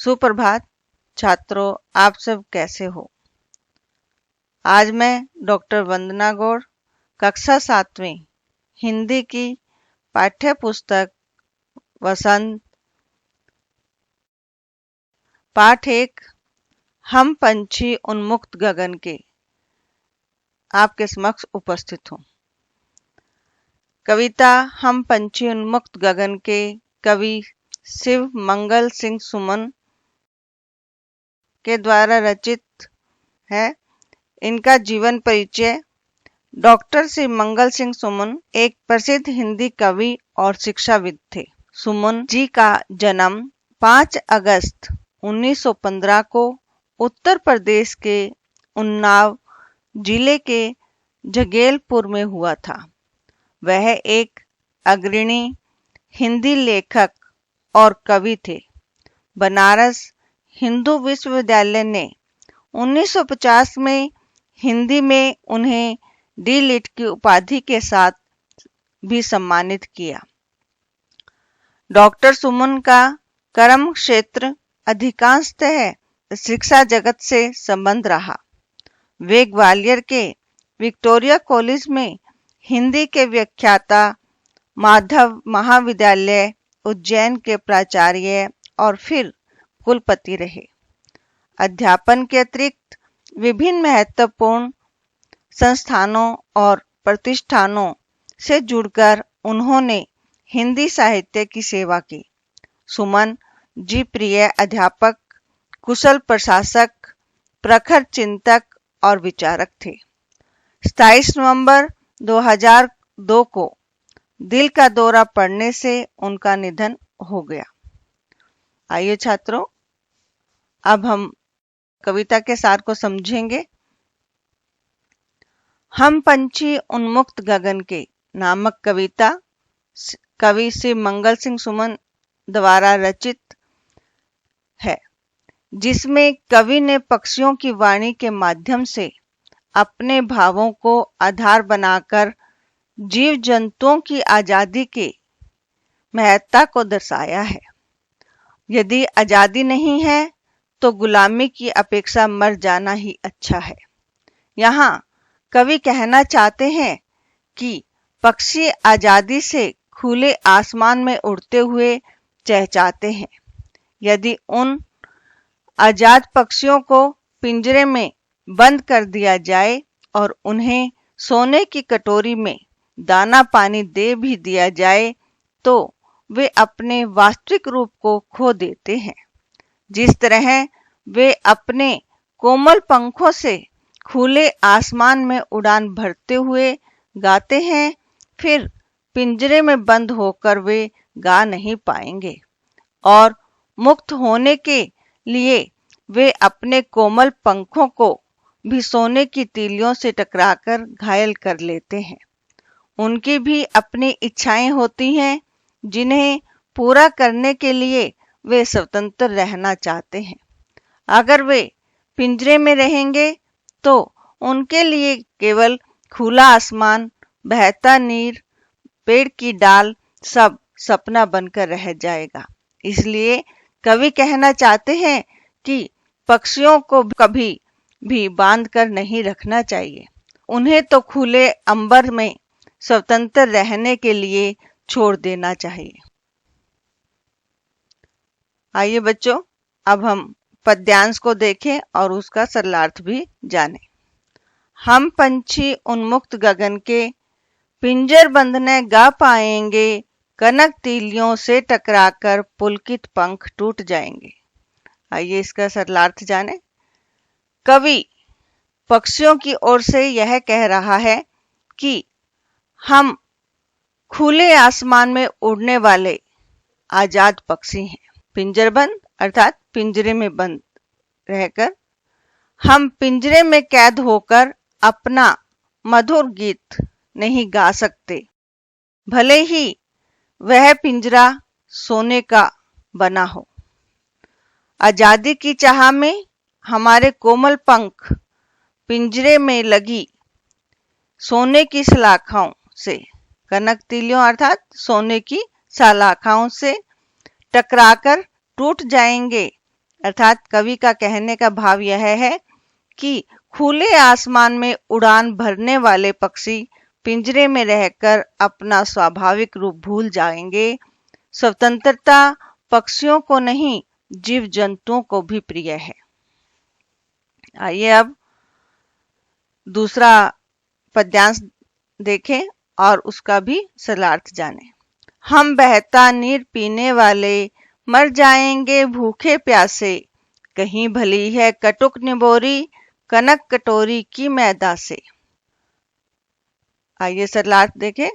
सुप्रभात छात्रों, आप सब कैसे हो। आज मैं डॉक्टर वंदना गौड़ कक्षा 7वीं हिंदी की पाठ्य पुस्तक वसंत पाठ 1 हम पंछी उन्मुक्त गगन के आपके समक्ष उपस्थित हूँ। कविता हम पंछी उन्मुक्त गगन के कवि शिव मंगल सिंह सुमन के द्वारा रचित है। इनका जीवन परिचय। डॉक्टर शिव मंगल सिंह सुमन एक प्रसिद्ध हिंदी कवि और शिक्षाविद थे। सुमन जी का जन्म 5 अगस्त 1915 को उत्तर प्रदेश के उन्नाव जिले के जगेलपुर में हुआ था। वह एक अग्रणी हिंदी लेखक और कवि थे। बनारस हिंदू विश्वविद्यालय ने 1950 में हिंदी में उन्हें डी लिट की उपाधि के साथ भी सम्मानित किया। डॉक्टर सुमन का कर्म क्षेत्र अधिकांशतः शिक्षा जगत से संबंध रहा। वे ग्वालियर के विक्टोरिया कॉलेज में हिंदी के व्याख्याता, माधव महाविद्यालय उज्जैन के प्राचार्य और फिर कुलपति रहे। अध्यापन के अतिरिक्त विभिन्न महत्वपूर्ण संस्थानों और प्रतिष्ठानों से जुड़कर उन्होंने हिंदी साहित्य की सेवा की। सुमन जी प्रिय अध्यापक, कुशल प्रशासक, प्रखर चिंतक और विचारक थे। 27 नवंबर 2002 को दिल का दौरा पड़ने से उनका निधन हो गया। आइए छात्रों, अब हम कविता के सार को समझेंगे। हम पंछी उन्मुक्त गगन के नामक कविता कवि शिव मंगल सिंह सुमन द्वारा रचित है, जिसमें कवि ने पक्षियों की वाणी के माध्यम से अपने भावों को आधार बनाकर जीव जंतुओं की आजादी की महत्ता को दर्शाया है। यदि आजादी नहीं है तो गुलामी की अपेक्षा मर जाना ही अच्छा है। यहाँ कवि कहना चाहते हैं कि पक्षी आजादी से खुले आसमान में उड़ते हुए चहचहाते हैं। यदि उन आजाद पक्षियों को पिंजरे में बंद कर दिया जाए और उन्हें सोने की कटोरी में दाना पानी दे भी दिया जाए तो वे अपने वास्तविक रूप को खो देते हैं। जिस तरह वे अपने कोमल पंखों से खुले आसमान में उड़ान भरते हुए गाते हैं, फिर पिंजरे में बंद होकर वे गा नहीं पाएंगे और मुक्त होने के लिए वे अपने कोमल पंखों को भी सोने की तीलियों से टकराकर घायल कर लेते हैं। उनकी भी अपनी इच्छाएं होती हैं, जिन्हें पूरा करने के लिए वे स्वतंत्र रहना चाहते हैं। अगर वे पिंजरे में रहेंगे तो उनके लिए केवल खुला आसमान, बहता नीर, पेड़ की डाल सब सपना बनकर रह जाएगा। इसलिए कवि कहना चाहते हैं कि पक्षियों को कभी भी बांध कर नहीं रखना चाहिए। उन्हें तो खुले अंबर में स्वतंत्र रहने के लिए छोड़ देना चाहिए। आइए बच्चों, अब हम पद्यांश को देखें और उसका सरलार्थ भी जानें। हम पंछी उन्मुक्त गगन के, पिंजर बंद न गा पाएंगे, कनक तीलियों से टकराकर पुलकित पंख टूट जाएंगे। आइए इसका सरलार्थ जानें। कवि पक्षियों की ओर से यह कह रहा है कि हम खुले आसमान में उड़ने वाले आजाद पक्षी हैं। पिंजरबंद अर्थात पिंजरे में बंद रहकर हम पिंजरे में कैद होकर अपना मधुर गीत नहीं गा सकते, भले ही वह पिंजरा सोने का बना हो। आजादी की चाह में हमारे कोमल पंख पिंजरे में लगी सोने की सलाखाओं से, कनक तीलियों अर्थात सोने की सलाखाओं से टकराकर टूट जाएंगे अर्थात कवि का कहने का भाव यह है कि खुले आसमान में उड़ान भरने वाले पक्षी पिंजरे में रहकर अपना स्वाभाविक रूप भूल जाएंगे। स्वतंत्रता पक्षियों को नहीं, जीव जंतुओं को भी प्रिय है। आइए अब दूसरा पद्यांश देखें और उसका भी सरलार्थ जानें। हम बहता नीर पीने वाले मर जाएंगे भूखे प्यासे, कहीं भली है कटुक निबोरी कनक कटोरी की मैदा से। आइए सरलार्थ देखें।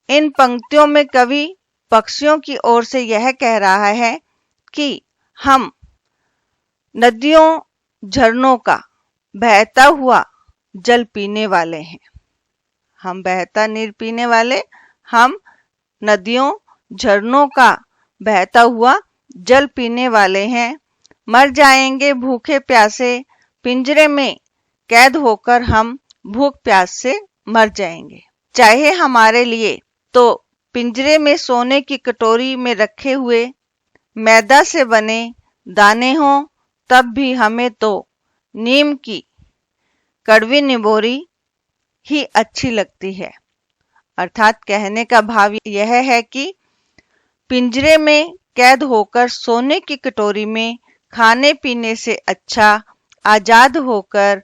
इन पंक्तियों में कवि पक्षियों की ओर से यह कह रहा है कि हम नदियों झरनों का बहता हुआ जल पीने वाले हैं। हम बहता नीर पीने वाले, हम नदियों झरनों का बहता हुआ जल पीने वाले हैं। मर जाएंगे भूखे प्यासे, पिंजरे में कैद होकर हम भूख प्यास से मर जाएंगे। चाहे हमारे लिए तो पिंजरे में सोने की कटोरी में रखे हुए मैदा से बने दाने हों, तब भी हमें तो नीम की कड़वी निबोरी ही अच्छी लगती है। अर्थात कहने का भाव यह है कि पिंजरे में कैद होकर सोने की कटोरी में खाने पीने से अच्छा आजाद होकर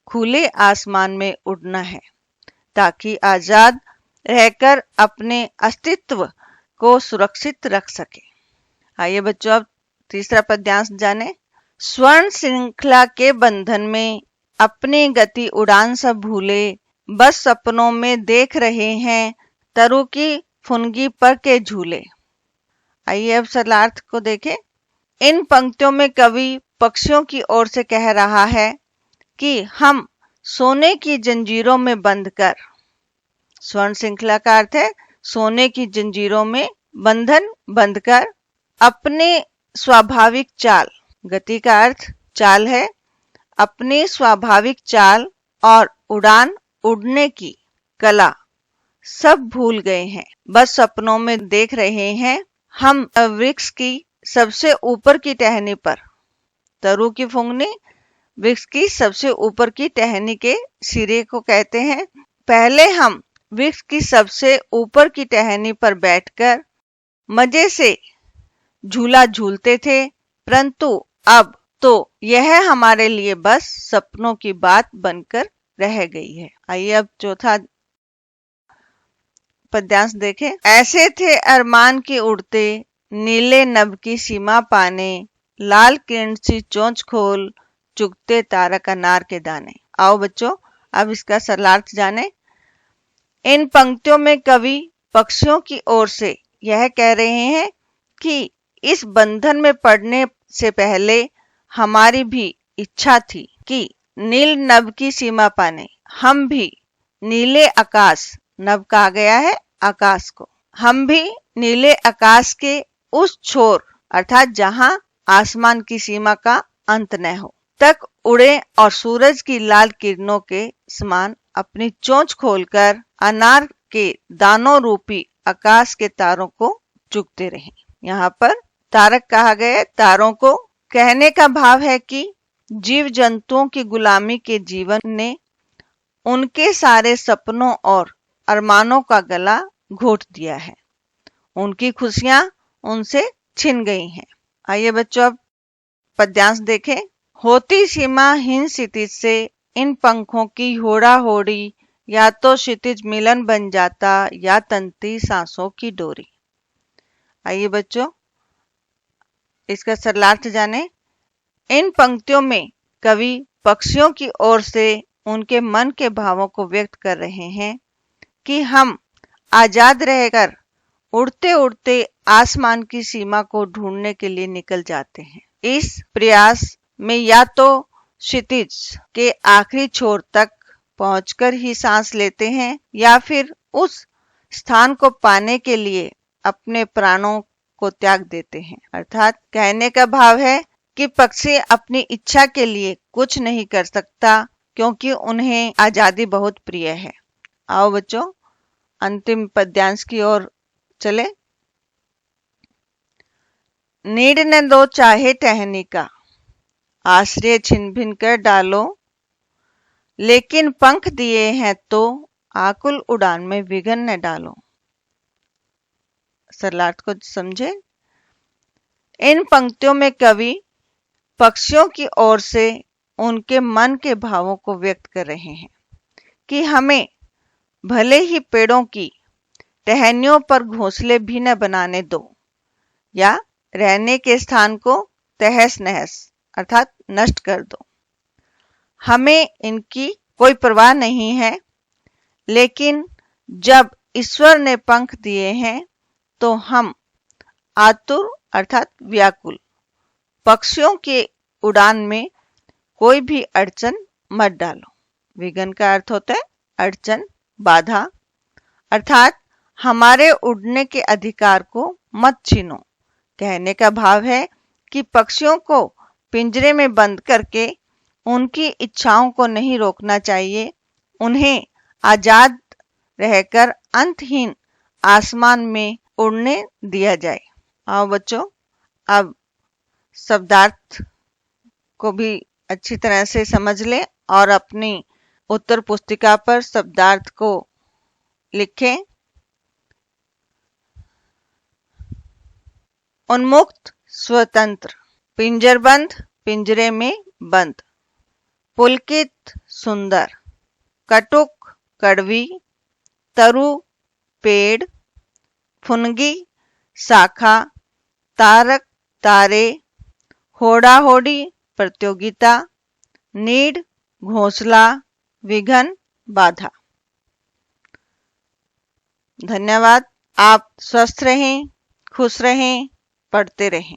खुले आसमान में उड़ना है, ताकि आजाद रहकर अपने अस्तित्व को सुरक्षित रख सके। आइए बच्चों अब तीसरा पद्यांश जाने। स्वर्ण श्रृंखला के बंधन में अपनी गति उड़ान सब भूले, बस सपनों में देख रहे हैं तरु की फुनगी पर के झूले। आइए अब सरलार्थ को देखें। इन पंक्तियों में कवि पक्षियों की ओर से कह रहा है कि हम सोने की जंजीरों में बंधकर, स्वर्ण श्रृंखला का अर्थ है सोने की जंजीरों में बंधन बंधकर अपने स्वाभाविक चाल, गति का अर्थ चाल है, अपनी स्वाभाविक चाल और उड़ान उड़ने की कला सब भूल गए हैं। बस सपनों में देख रहे हैं हम वृक्ष की सबसे ऊपर की टहनी पर, तरु की फुंगनी वृक्ष की सबसे ऊपर की टहनी के सिरे को कहते हैं। पहले हम वृक्ष की सबसे ऊपर की टहनी पर बैठकर मजे से झूला झूलते थे, परंतु अब तो यह हमारे लिए बस सपनों की बात बनकर रह गई है। आइए अब चौथा पद्यांश देखें। ऐसे थे अरमान के उड़ते नीले नभ की सीमा पाने, लाल किरण सी चोंच खोल चुगते तारक अनार के दाने। आओ बच्चों अब इसका सरलार्थ जाने। इन पंक्तियों में कवि पक्षियों की ओर से यह कह रहे हैं कि इस बंधन में पड़ने से पहले हमारी भी इच्छा थी कि नील नभ की सीमा पाने, हम भी नीले आकाश, नभ कहा गया है आकाश को, हम भी नीले आकाश के उस छोर अर्थात जहां आसमान की सीमा का अंत न हो तक उड़े और सूरज की लाल किरणों के समान अपनी चोंच खोलकर अनार के दानों रूपी आकाश के तारों को चुगते रहें। यहाँ पर तारक कहा गया तारों को। कहने का भाव है कि जीव जंतुओं की गुलामी के जीवन ने उनके सारे सपनों और अरमानों का गला घोट दिया है, उनकी खुशियां उनसे छिन गई हैं। आइए बच्चों अब पद्यांश देखें। होती सीमा हीन क्षितिज से इन पंखों की होड़ा होड़ी, या तो क्षितिज मिलन बन जाता या तंती सांसों की डोरी। आइए बच्चों इसका सरलार्थ जाने। इन पंक्तियों में कवि पक्षियों की ओर से उनके मन के भावों को व्यक्त कर रहे हैं कि हम आजाद रहकर उड़ते उड़ते आसमान की सीमा को ढूंढने के लिए निकल जाते हैं। इस प्रयास में या तो क्षितिज के आखिरी छोर तक पहुंचकर ही सांस लेते हैं या फिर उस स्थान को पाने के लिए अपने प्राणों को त्याग देते हैं। अर्थात कहने का भाव है कि पक्षी अपनी इच्छा के लिए कुछ नहीं कर सकता क्योंकि उन्हें आजादी बहुत प्रिय है। आओ बच्चों अंतिम पद्यांश की ओर चले। नीड न दो चाहे टहनी का, आश्रय छिन भिन कर डालो, लेकिन पंख दिए हैं तो आकुल उड़ान में विघ्न न डालो। सरलार्थ को समझे। इन पंक्तियों में कवि पक्षियों की ओर से उनके मन के भावों को व्यक्त कर रहे हैं कि हमें भले ही पेड़ों की टहनियों पर घोंसले भी न बनाने दो या रहने के स्थान को तहस नहस अर्थात नष्ट कर दो। हमें इनकी कोई परवाह नहीं है, लेकिन जब ईश्वर ने पंख दिए हैं तो हम आतुर अर्थात व्याकुल पक्षियों के उड़ान में कोई भी अड़चन मत डालो। विघ्न का अर्थ होता है अड़चन, बाधा, अर्थात हमारे उड़ने के अधिकार को मत छीनो। कहने का भाव है कि पक्षियों को पिंजरे में बंद करके उनकी इच्छाओं को नहीं रोकना चाहिए, उन्हें आजाद रहकर अंतहीन आसमान में उड़ने दिया जाए। आओ बच्चों, अब शब्दार्थ को भी अच्छी तरह से समझ लें और अपनी उत्तर पुस्तिका पर शब्दार्थ को लिखें। उन्मुक्त स्वतंत्र, पिंजरबंद पिंजरे में बंद, पुलकित सुंदर, कटुक कड़वी, तरु पेड़, फुनगी शाखा, तारक तारे, होड़ा होड़ी प्रतियोगिता, नीड घोंसला, विघ्न बाधा। धन्यवाद। आप स्वस्थ रहें, खुश रहें, पढ़ते रहें।